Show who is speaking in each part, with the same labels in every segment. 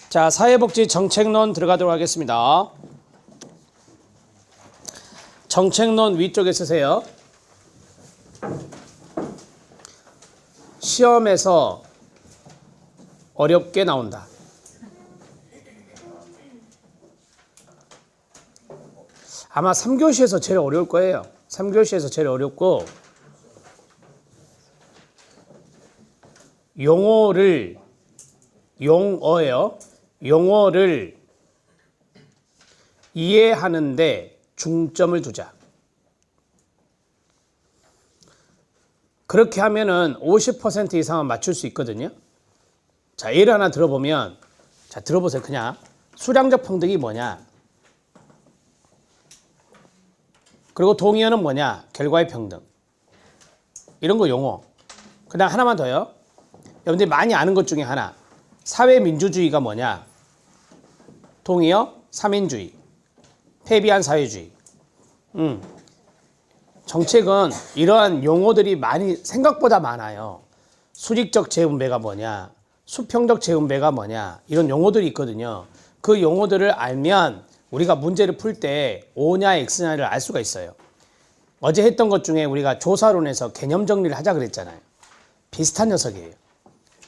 Speaker 1: 자, 사회복지 정책론 들어가도록 하겠습니다. 정책론 위쪽에 쓰세요. 시험에서 어렵게 나온다. 아마 3교시에서 제일 어려울 거예요. 3교시에서 제일 어렵고, 용어예요. 용어를 이해하는데 중점을 두자. 그렇게 하면은 50% 이상은 맞출 수 있거든요. 자, 예를 하나 들어보면, 자, 들어보세요. 그냥 수량적 평등이 뭐냐? 그리고 동의어는 뭐냐? 결과의 평등. 이런 거 용어. 그다음 하나만 더요. 여러분들이 많이 아는 것 중에 하나. 사회민주주의가 뭐냐? 동의어, 삼인주의. 패비한 사회주의. 정책은 이러한 용어들이 많이 생각보다 많아요. 수직적 재분배가 뭐냐? 수평적 재분배가 뭐냐? 이런 용어들이 있거든요. 그 용어들을 알면 우리가 문제를 풀 때 O냐 X냐를 알 수가 있어요. 어제 했던 것 중에 우리가 조사론에서 개념 정리를 하자 그랬잖아요. 비슷한 녀석이에요.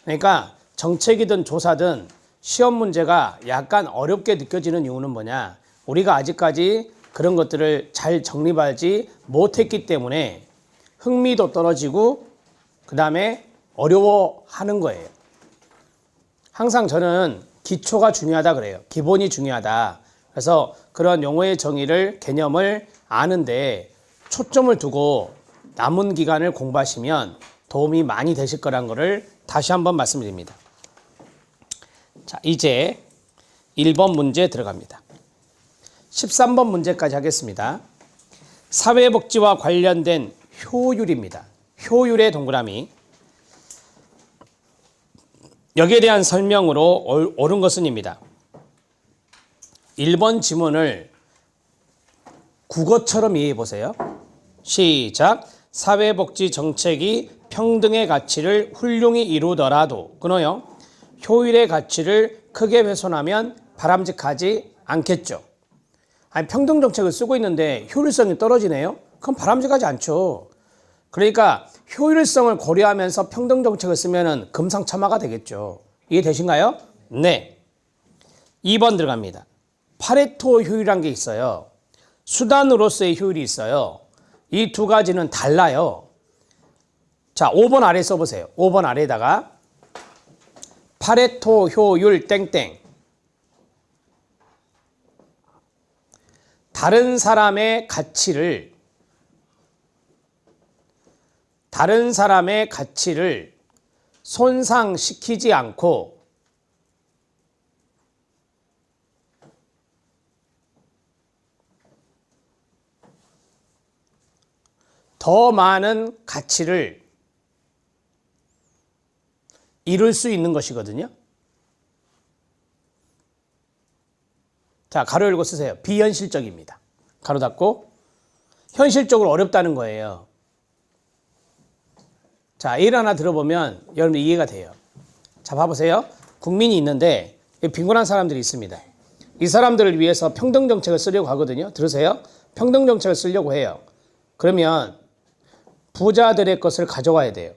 Speaker 1: 그러니까 정책이든 조사든 시험 문제가 약간 어렵게 느껴지는 이유는 뭐냐? 우리가 아직까지 그런 것들을 잘 정립하지 못했기 때문에 흥미도 떨어지고 그 다음에 어려워하는 거예요. 항상 저는 기초가 중요하다 그래요. 기본이 중요하다. 그래서 그런 용어의 정의를, 개념을 아는데 초점을 두고 남은 기간을 공부하시면 도움이 많이 되실 거란 거를 다시 한번 말씀드립니다. 자, 이제 1번 문제 들어갑니다. 13번 문제까지 하겠습니다. 사회복지와 관련된 효율입니다. 효율의 동그라미. 여기에 대한 설명으로 옳은 것은입니다. 1번 지문을 국어처럼 이해해 보세요. 시작. 사회복지 정책이 평등의 가치를 훌륭히 이루더라도 끊어요. 효율의 가치를 크게 훼손하면 바람직하지 않겠죠. 아니, 평등 정책을 쓰고 있는데 효율성이 떨어지네요. 그럼 바람직하지 않죠. 그러니까 효율성을 고려하면서 평등 정책을 쓰면은 금상첨화가 되겠죠. 이해되신가요? 네. 2번 들어갑니다. 파레토 효율이란 게 있어요. 수단으로서의 효율이 있어요. 이 두 가지는 달라요. 자, 5번 아래 써보세요. 5번 아래에다가 파레토 효율 땡땡. 다른 사람의 가치를 손상시키지 않고 더 많은 가치를 이룰 수 있는 것이거든요. 자, 가로 열고 쓰세요. 비현실적입니다. 가로 닫고. 현실적으로 어렵다는 거예요. 자, 예를 하나 들어보면 여러분 이해가 돼요. 자, 봐보세요. 국민이 있는데 빈곤한 사람들이 있습니다. 이 사람들을 위해서 평등정책을 쓰려고 하거든요. 들으세요. 평등정책을 쓰려고 해요. 그러면 부자들의 것을 가져와야 돼요.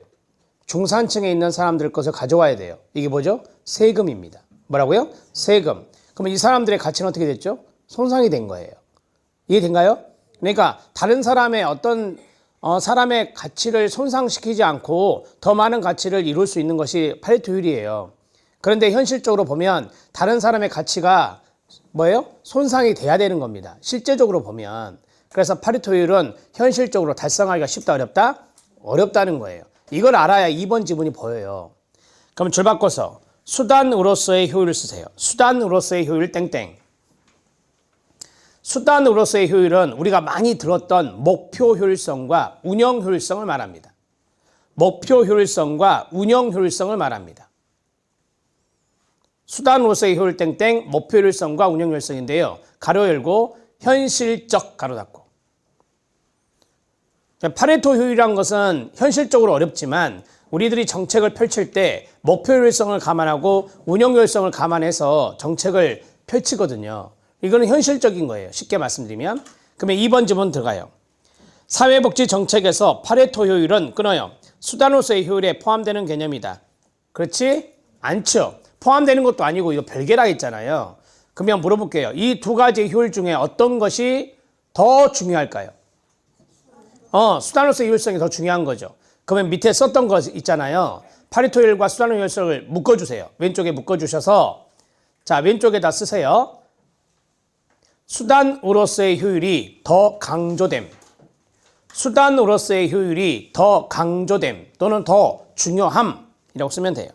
Speaker 1: 중산층에 있는 사람들 것을 가져와야 돼요. 이게 뭐죠? 세금입니다. 뭐라고요? 세금. 그러면 이 사람들의 가치는 어떻게 됐죠? 손상이 된 거예요. 이해된가요? 그러니까 다른 사람의 어떤 사람의 가치를 손상시키지 않고 더 많은 가치를 이룰 수 있는 것이 파레토 효율이에요. 그런데 현실적으로 보면 다른 사람의 가치가 뭐예요? 손상이 돼야 되는 겁니다. 실제적으로 보면. 그래서 파레토 효율은 현실적으로 달성하기가 쉽다, 어렵다? 어렵다는 거예요. 이걸 알아야 2번 지문이 보여요. 그럼 줄 바꿔서 수단으로서의 효율을 쓰세요. 수단으로서의 효율 땡땡. 수단으로서의 효율은 우리가 많이 들었던 목표 효율성과 운영 효율성을 말합니다. 목표 효율성과 운영 효율성을 말합니다. 수단으로서의 효율 땡땡, 목표 효율성과 운영 효율성인데요. 가로 열고 현실적 가로 닫고. 파레토 효율이란 것은 현실적으로 어렵지만 우리들이 정책을 펼칠 때 목표 효율성을 감안하고 운영 효율성을 감안해서 정책을 펼치거든요. 이거는 현실적인 거예요. 쉽게 말씀드리면. 그러면 2번 지문 들어가요. 사회복지 정책에서 파레토 효율은 끊어요. 수단으로서의 효율에 포함되는 개념이다. 그렇지? 않죠. 포함되는 것도 아니고 이거 별개라 했잖아요. 그러면 물어볼게요. 이 두 가지 효율 중에 어떤 것이 더 중요할까요? 수단으로서의 효율성이 더 중요한 거죠. 그러면 밑에 썼던 거 있잖아요. 파레토 효율과 수단의 효율성을 묶어주세요. 왼쪽에 묶어주셔서 자, 왼쪽에다 쓰세요. 수단으로서의 효율이 더 강조됨. 수단으로서의 효율이 더 강조됨 또는 더 중요함이라고 쓰면 돼요.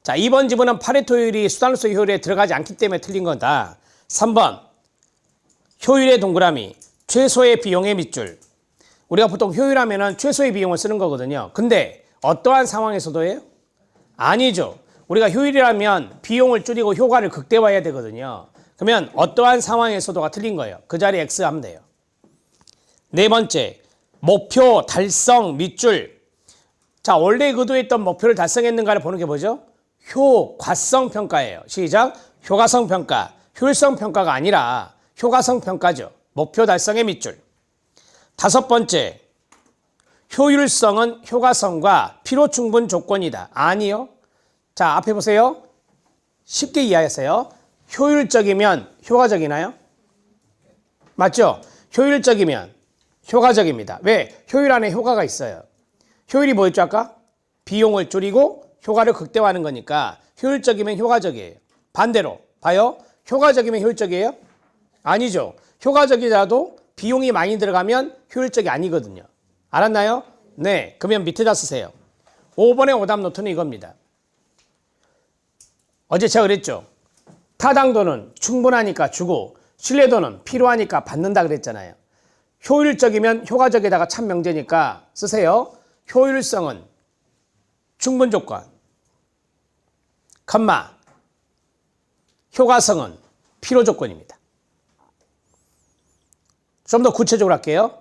Speaker 1: 자, 2번 지문은 파레토 효율이 수단으로서의 효율에 들어가지 않기 때문에 틀린 거다. 3번 효율의 동그라미 최소의 비용의 밑줄. 우리가 보통 효율하면은 최소의 비용을 쓰는 거거든요. 근데 어떠한 상황에서도예요? 아니죠. 우리가 효율이라면 비용을 줄이고 효과를 극대화해야 되거든요. 그러면 어떠한 상황에서도가 틀린 거예요. 그 자리에 X 하면 돼요. 네 번째, 목표 달성 밑줄. 자, 원래 의도했던 목표를 달성했는가를 보는 게 뭐죠? 효과성 평가예요. 시작. 효과성 평가. 효율성 평가가 아니라 효과성 평가죠. 목표 달성의 밑줄. 다섯 번째, 효율성은 효과성과 필요 충분 조건이다. 아니요. 자, 앞에 보세요. 쉽게 이해하세요. 효율적이면 효과적이나요? 맞죠? 효율적이면 효과적입니다. 왜? 효율 안에 효과가 있어요. 효율이 뭐였죠 아까? 비용을 줄이고 효과를 극대화하는 거니까 효율적이면 효과적이에요. 반대로 봐요. 효과적이면 효율적이에요? 아니죠. 효과적이라도 비용이 많이 들어가면 효율적이 아니거든요. 알았나요? 네. 그러면 밑에다 쓰세요. 5번의 오답 노트는 이겁니다. 어제 제가 그랬죠. 타당도는 충분하니까 주고 신뢰도는 필요하니까 받는다 그랬잖아요. 효율적이면 효과적에다가 참 명제니까 쓰세요. 효율성은 충분 조건, 컴마, 효과성은 필요 조건입니다. 좀 더 구체적으로 할게요.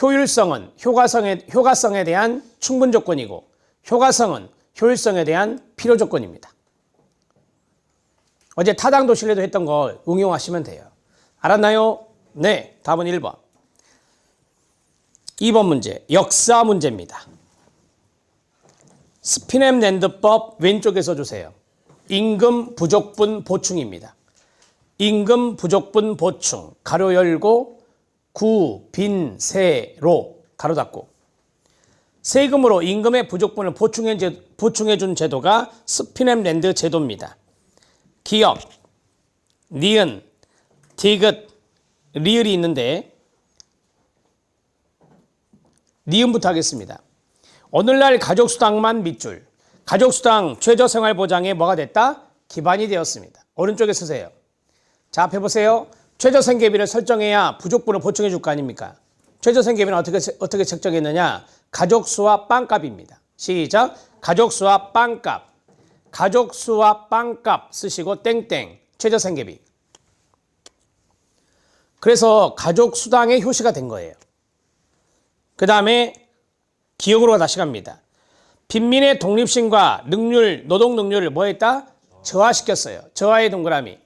Speaker 1: 효율성은 효과성에 대한 충분 조건이고 효과성은 효율성에 대한 필요 조건입니다. 어제 타당도 신뢰도 했던 거 응용하시면 돼요. 알았나요? 네. 답은 1번. 2번 문제. 역사 문제입니다. 스피넴랜드법 왼쪽에 써주세요. 임금 부족분 보충입니다. 임금 부족분 보충 가로 열고 구, 빈, 세로 가로 닫고 세금으로 임금의 부족분을 보충해준 제도가 스피넴랜드 제도입니다. 기역, 니은, 디귿, 리을이 있는데 니은부터 하겠습니다. 오늘날 가족수당만 밑줄. 가족수당 최저생활보장에 뭐가 됐다? 기반이 되었습니다. 오른쪽에 쓰세요. 자, 앞에 보세요. 최저생계비를 설정해야 부족분을 보충해 줄 거 아닙니까? 최저생계비는 어떻게 책정했느냐? 가족수와 빵값입니다. 시작. 가족수와 빵값. 가족수와 빵값 쓰시고 땡땡 최저생계비. 그래서 가족수당의 효시가 된 거예요. 그 다음에 기역으로 다시 갑니다. 빈민의 독립심과 능률, 노동 능률을 뭐 했다? 저하시켰어요. 저하의 동그라미.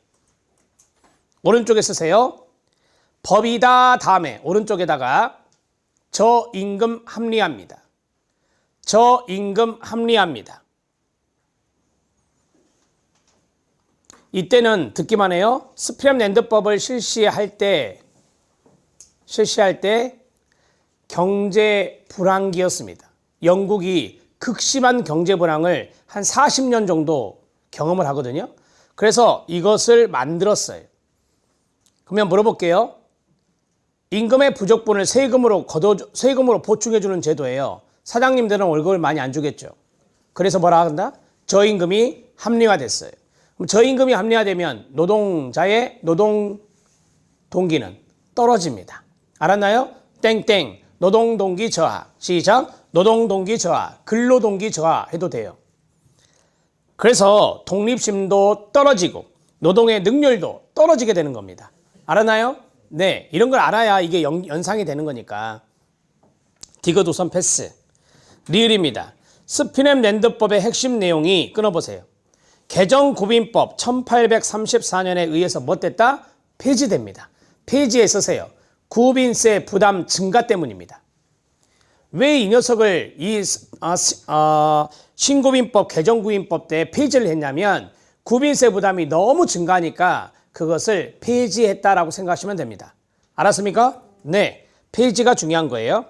Speaker 1: 오른쪽에 쓰세요. 법이다 다음에 오른쪽에다가 저임금 합리화입니다. 저임금 합리화입니다. 이때는 듣기만 해요. 스피넴랜드법을 실시할 때 경제 불황기였습니다. 영국이 극심한 경제 불황을 한 40년 정도 경험을 하거든요. 그래서 이것을 만들었어요. 그러면 물어볼게요. 임금의 부족분을 세금으로 보충해주는 제도예요. 사장님들은 월급을 많이 안 주겠죠. 그래서 뭐라 한다? 저임금이 합리화됐어요. 그럼 저임금이 합리화되면 노동자의 노동 동기는 떨어집니다. 알았나요? 땡땡 노동동기 저하. 시작. 노동동기 저하, 근로동기 저하 해도 돼요. 그래서 독립심도 떨어지고 노동의 능률도 떨어지게 되는 겁니다. 알았나요? 네, 이런 걸 알아야 이게 연상이 되는 거니까. 디귿 우선 패스. 리을입니다. 스피넴 랜드법의 핵심 내용이 끊어보세요. 개정구빈법 1834년에 의해서 뭐 됐다? 폐지됩니다. 폐지에 쓰세요. 구빈세 부담 증가 때문입니다. 왜 이 녀석을 신구빈법, 개정구빈법 때 폐지를 했냐면 구빈세 부담이 너무 증가하니까 그것을 폐지했다라고 생각하시면 됩니다. 알았습니까? 네, 폐지가 중요한 거예요.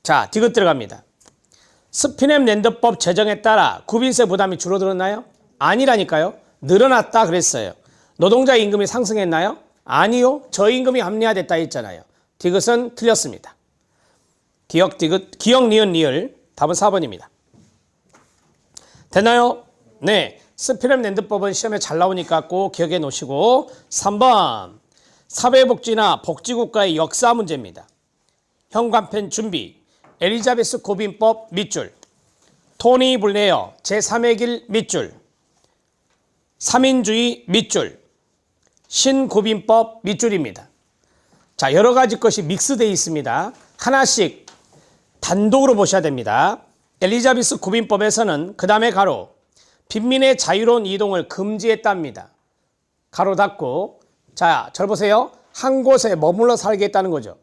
Speaker 1: 자, 디귿 들어갑니다. 스피넴 랜드법 제정에 따라 구빈세 부담이 줄어들었나요? 아니라니까요. 늘어났다 그랬어요. 노동자 임금이 상승했나요? 아니요. 저임금이 합리화됐다 했잖아요. 디귿은 틀렸습니다. 기역 디귿, 기역 니은 리을. 답은 4번입니다. 됐나요? 네. 스피넴 랜드법은 시험에 잘 나오니까 꼭 기억해 놓으시고 3번. 사회복지나 복지국가의 역사 문제입니다. 현관펜 준비. 엘리자베스 구빈법 밑줄. 토니 블레어 제3의 길 밑줄. 3인주의 밑줄. 신구빈법 밑줄입니다. 자, 여러 가지 것이 믹스되어 있습니다. 하나씩 단독으로 보셔야 됩니다. 엘리자베스 구빈법에서는 그 다음에 가로 빈민의 자유로운 이동을 금지했답니다. 가로 닫고. 자, 절 보세요. 한 곳에 머물러 살게 했다는 거죠.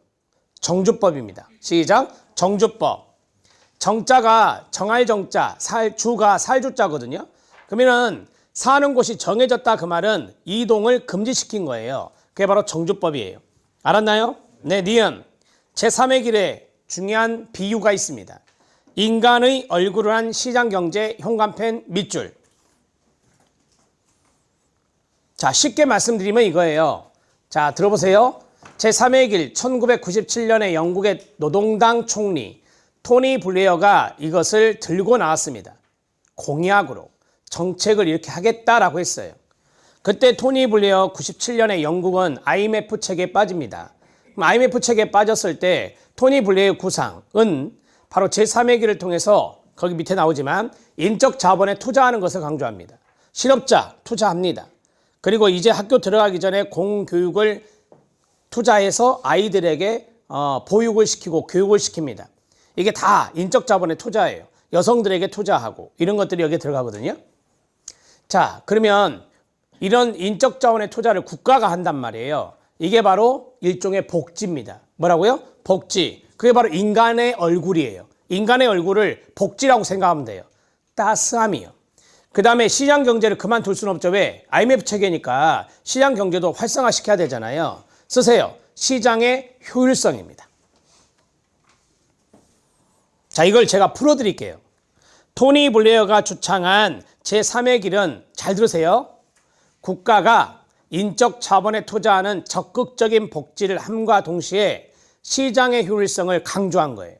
Speaker 1: 정주법입니다. 시작. 정주법. 정자가 정할 정자, 주가 살주자거든요. 그러면은 사는 곳이 정해졌다 그 말은 이동을 금지시킨 거예요. 그게 바로 정주법이에요. 알았나요? 네, 니은. 제3의 길에 중요한 비유가 있습니다. 인간의 얼굴을 한 시장경제 현관펜 밑줄. 자, 쉽게 말씀드리면 이거예요. 자, 들어보세요. 제3의 길 1997년에 영국의 노동당 총리 토니 블레어가 이것을 들고 나왔습니다. 공약으로 정책을 이렇게 하겠다라고 했어요. 그때 토니 블레어 97년에 영국은 IMF 체계에 빠집니다. IMF 체계에 빠졌을 때 토니 블레어의 구상은 바로 제3의 길을 통해서 거기 밑에 나오지만 인적 자본에 투자하는 것을 강조합니다. 실업자 투자합니다. 그리고 이제 학교 들어가기 전에 공교육을 투자해서 아이들에게 보육을 시키고 교육을 시킵니다. 이게 다 인적 자본의 투자예요. 여성들에게 투자하고 이런 것들이 여기에 들어가거든요. 자, 그러면 이런 인적 자원의 투자를 국가가 한단 말이에요. 이게 바로 일종의 복지입니다. 뭐라고요? 복지. 그게 바로 인간의 얼굴이에요. 인간의 얼굴을 복지라고 생각하면 돼요. 따스함이요. 그 다음에 시장 경제를 그만둘 수는 없죠. 왜? IMF 체계니까 시장 경제도 활성화시켜야 되잖아요. 쓰세요. 시장의 효율성입니다. 자, 이걸 제가 풀어드릴게요. 토니 블레어가 주창한 제3의 길은 잘 들으세요. 국가가 인적 자본에 투자하는 적극적인 복지를 함과 동시에 시장의 효율성을 강조한 거예요.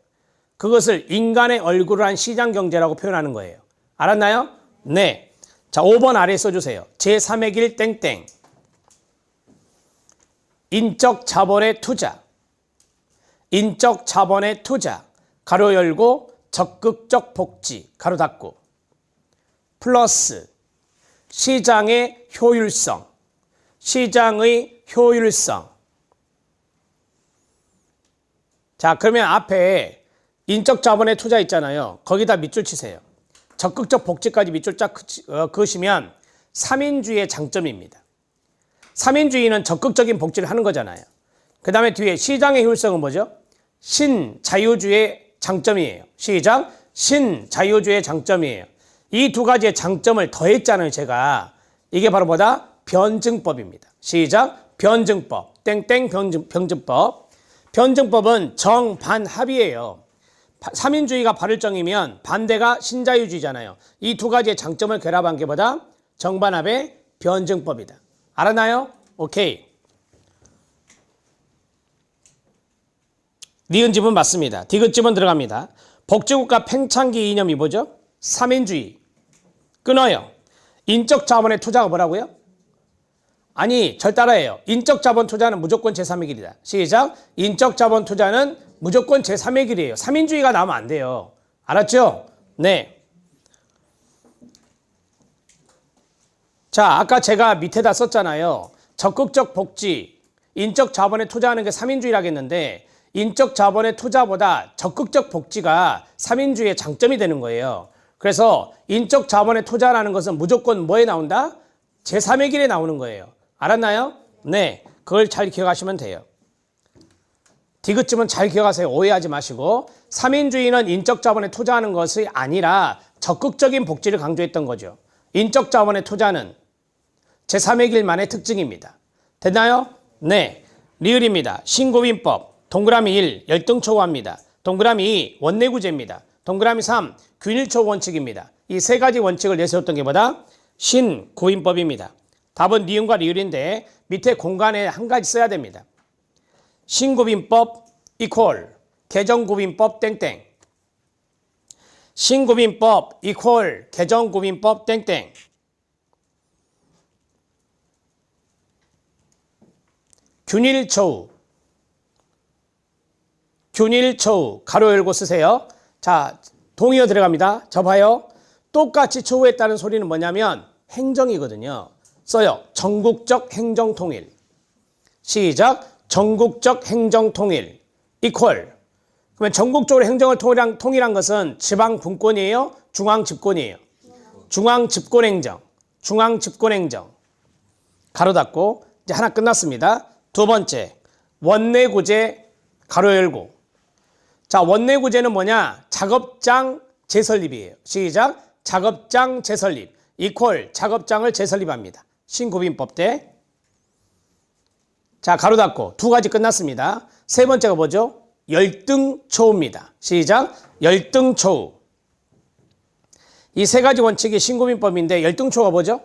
Speaker 1: 그것을 인간의 얼굴을 한 시장 경제라고 표현하는 거예요. 알았나요? 네. 자, 5번 아래 써주세요. 제3의 길 땡땡. 인적 자본의 투자. 인적 자본의 투자. 가로 열고 적극적 복지. 가로 닫고. 플러스 시장의 효율성. 시장의 효율성. 자, 그러면 앞에 인적 자본의 투자 있잖아요. 거기다 밑줄 치세요. 적극적 복지까지 밑줄 쫙 그으시면 3인주의의 장점입니다. 3인주의는 적극적인 복지를 하는 거잖아요. 그 다음에 뒤에 시장의 효율성은 뭐죠? 신자유주의의 장점이에요. 시작. 신자유주의의 장점이에요. 이 두 가지의 장점을 더했잖아요, 제가. 이게 바로 뭐다? 변증법입니다. 시작. 변증법. 땡땡 변증법. 변증법은 정반합이에요. 3인주의가 발을정이면 반대가 신자유주의잖아요. 이 두 가지의 장점을 결합한 게 뭐다? 정반합의 변증법이다. 알았나요? 오케이. 니은집은 맞습니다. 디귿집은 들어갑니다. 복지국가 팽창기 이념이 뭐죠? 3인주의. 끊어요. 인적 자본의 투자가 뭐라고요? 아니, 절 따라해요. 인적 자본 투자는 무조건 제3의 길이다. 시작. 인적 자본 투자는 무조건 제3의 길이에요. 3인주의가 나오면 안 돼요. 알았죠? 네. 자, 아까 제가 밑에다 썼잖아요. 적극적 복지. 인적 자본에 투자하는 게 3인주의라겠는데 인적 자본의 투자보다 적극적 복지가 3인주의의 장점이 되는 거예요. 그래서 인적 자본에 투자라는 것은 무조건 뭐에 나온다? 제3의 길에 나오는 거예요. 알았나요? 네, 그걸 잘 기억하시면 돼요. 디귿쯤은 잘 기억하세요. 오해하지 마시고 3인주의는 인적 자본에 투자하는 것이 아니라 적극적인 복지를 강조했던 거죠. 인적 자본에 투자는 제3의 길만의 특징입니다. 됐나요? 네, 리을입니다. 신고민법 동그라미 1 열등초우합니다. 동그라미 2 원내구제입니다. 동그라미 3 균일초우 원칙입니다. 이 세 가지 원칙을 내세웠던 게 뭐다? 신고인법입니다. 답은 니은과 리을인데 밑에 공간에 한 가지 써야 됩니다. 신고민법 이퀄 개정고민법 땡땡. 신고민법 이퀄 개정고민법 땡땡. 균일초우 가로 열고 쓰세요. 자, 동의어 들어갑니다. 저 봐요. 똑같이 초우했다는 소리는 뭐냐면 행정이거든요. 써요. 전국적 행정통일. 시작. 전국적 행정통일 이퀄. 그러면 전국적으로 행정을 통일한 것은 지방 분권이에요? 중앙 집권이에요? 중앙 집권행정. 중앙 집권행정. 가로 닫고 이제 하나 끝났습니다. 두 번째 원내구제 가로 열고. 자, 원내구제는 뭐냐? 작업장 재설립이에요. 시작. 작업장 재설립 이퀄 작업장을 재설립합니다. 신고민법 때. 자, 가로 닫고 두 가지 끝났습니다. 세 번째가 뭐죠? 열등초우입니다. 시작. 열등초우. 이 세 가지 원칙이 신고민법인데 열등초우가 뭐죠?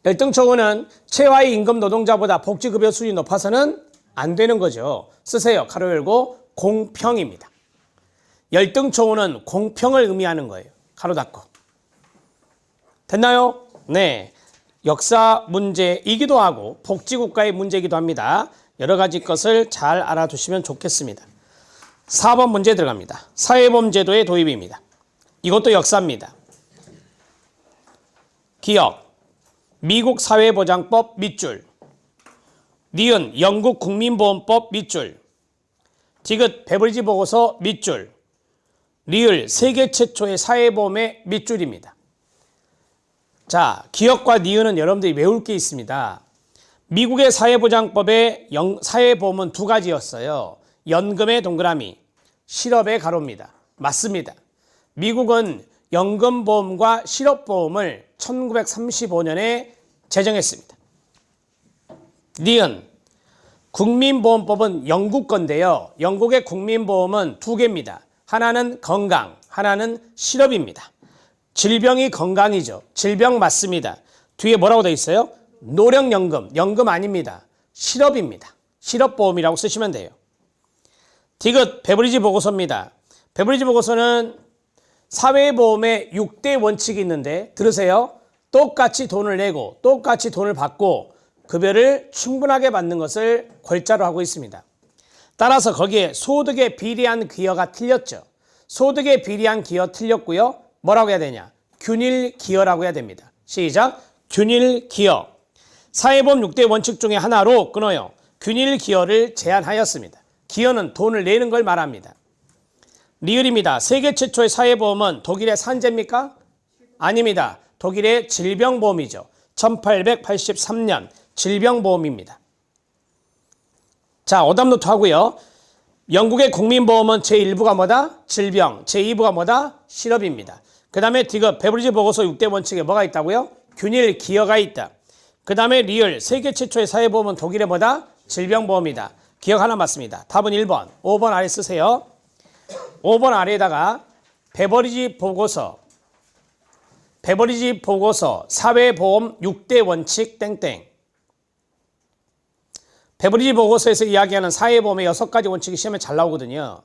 Speaker 1: 열등초우는 최하위 임금 노동자보다 복지급여 수준이 높아서는 안 되는 거죠. 쓰세요. 가로 열고 공평입니다. 열등초우는 공평을 의미하는 거예요. 가로 닫고. 됐나요? 네. 역사 문제이기도 하고 복지국가의 문제이기도 합니다. 여러 가지 것을 잘 알아두시면 좋겠습니다. 4번 문제 들어갑니다. 사회보험제도의 도입입니다. 이것도 역사입니다. 기억, 미국 사회보장법 밑줄. 니은, 영국 국민보험법 밑줄. 디귿, 베버리지 보고서 밑줄. 리을, 세계 최초의 사회보험의 밑줄입니다. 자, 기억과 니은은 여러분들이 외울 게 있습니다. 미국의 사회보장법의 사회보험은 두 가지였어요. 연금의 동그라미, 실업의 가로입니다. 맞습니다. 미국은 연금보험과 실업보험을 1935년에 제정했습니다. 니은, 국민보험법은 영국 건데요. 영국의 국민보험은 두 개입니다. 하나는 건강, 하나는 실업입니다. 질병이 건강이죠. 질병 맞습니다. 뒤에 뭐라고 되어 있어요? 노령연금, 연금 아닙니다. 실업입니다. 실업보험이라고 쓰시면 돼요. 디귿, 베버리지 보고서입니다. 베버리지 보고서는 사회보험의 6대 원칙이 있는데 들으세요. 똑같이 돈을 내고 똑같이 돈을 받고 급여를 충분하게 받는 것을 골자로 하고 있습니다. 따라서 거기에 소득에 비례한 기여가 틀렸죠. 소득에 비례한 기여 틀렸고요. 뭐라고 해야 되냐? 균일 기여라고 해야 됩니다. 시작. 균일 기여. 사회보험 6대 원칙 중에 하나로 끊어요. 균일 기여를 제한하였습니다. 기여는 돈을 내는 걸 말합니다. 리을입니다. 세계 최초의 사회보험은 독일의 산재입니까? 아닙니다. 독일의 질병보험이죠. 1883년 질병보험입니다. 자, 오답노트 하고요. 영국의 국민보험은 제1부가 뭐다? 질병. 제2부가 뭐다? 실업입니다. 그 다음에 디귿, 베버리지 보고서 6대 원칙에 뭐가 있다고요? 균일 기여가 있다. 그 다음에 리을, 세계 최초의 사회보험은 독일의 뭐다? 질병보험이다. 기억 하나 맞습니다. 답은 1번. 5번 아래 쓰세요. 5번 아래에다가 베버리지 보고서 사회보험 6대 원칙 땡땡. 베버리지 보고서에서 이야기하는 사회보험의 6가지 원칙이 시험에 잘 나오거든요.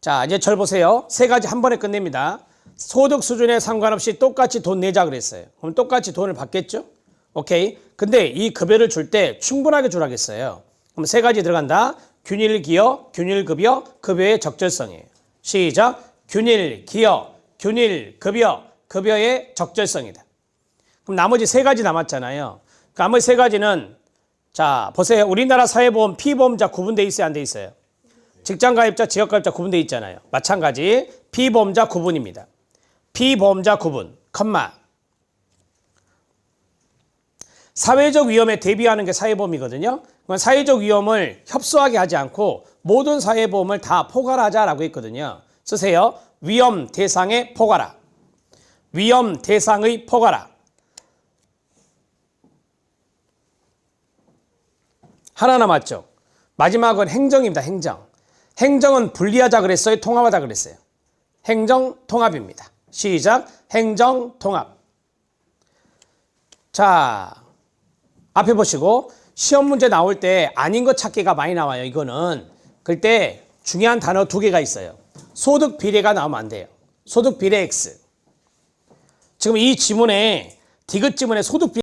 Speaker 1: 자, 이제 절 보세요. 세 가지 한 번에 끝냅니다. 소득 수준에 상관없이 똑같이 돈 내자 그랬어요. 그럼 똑같이 돈을 받겠죠? 오케이. 근데 이 급여를 줄 때 충분하게 주라겠어요. 그럼 세 가지 들어간다. 균일 기여, 균일 급여, 급여의 적절성이에요. 시작. 균일 기여, 균일 급여, 급여의 적절성이다. 그럼 나머지 세 가지 남았잖아요. 나머지 세 가지는 자, 보세요. 우리나라 사회보험 피보험자 구분돼 있어요, 안 돼 있어요? 직장가입자, 지역가입자 구분돼 있잖아요. 마찬가지 피보험자 구분입니다. 피보험자 구분, 컴마. 사회적 위험에 대비하는 게 사회보험이거든요. 그건 사회적 위험을 협소하게 하지 않고 모든 사회보험을 다 포괄하자라고 했거든요. 쓰세요. 위험 대상의 포괄화. 위험 대상의 포괄화. 하나 남았죠. 마지막은 행정입니다. 행정. 행정은 분리하자 그랬어요? 통합하자 그랬어요? 행정 통합입니다. 시작. 행정 통합. 자, 앞에 보시고 시험 문제 나올 때 아닌 것 찾기가 많이 나와요. 이거는 그때 중요한 단어 두 개가 있어요. 소득 비례가 나오면 안 돼요. 소득 비례 X. 지금 이 지문에 디귿 지문에 소득 비례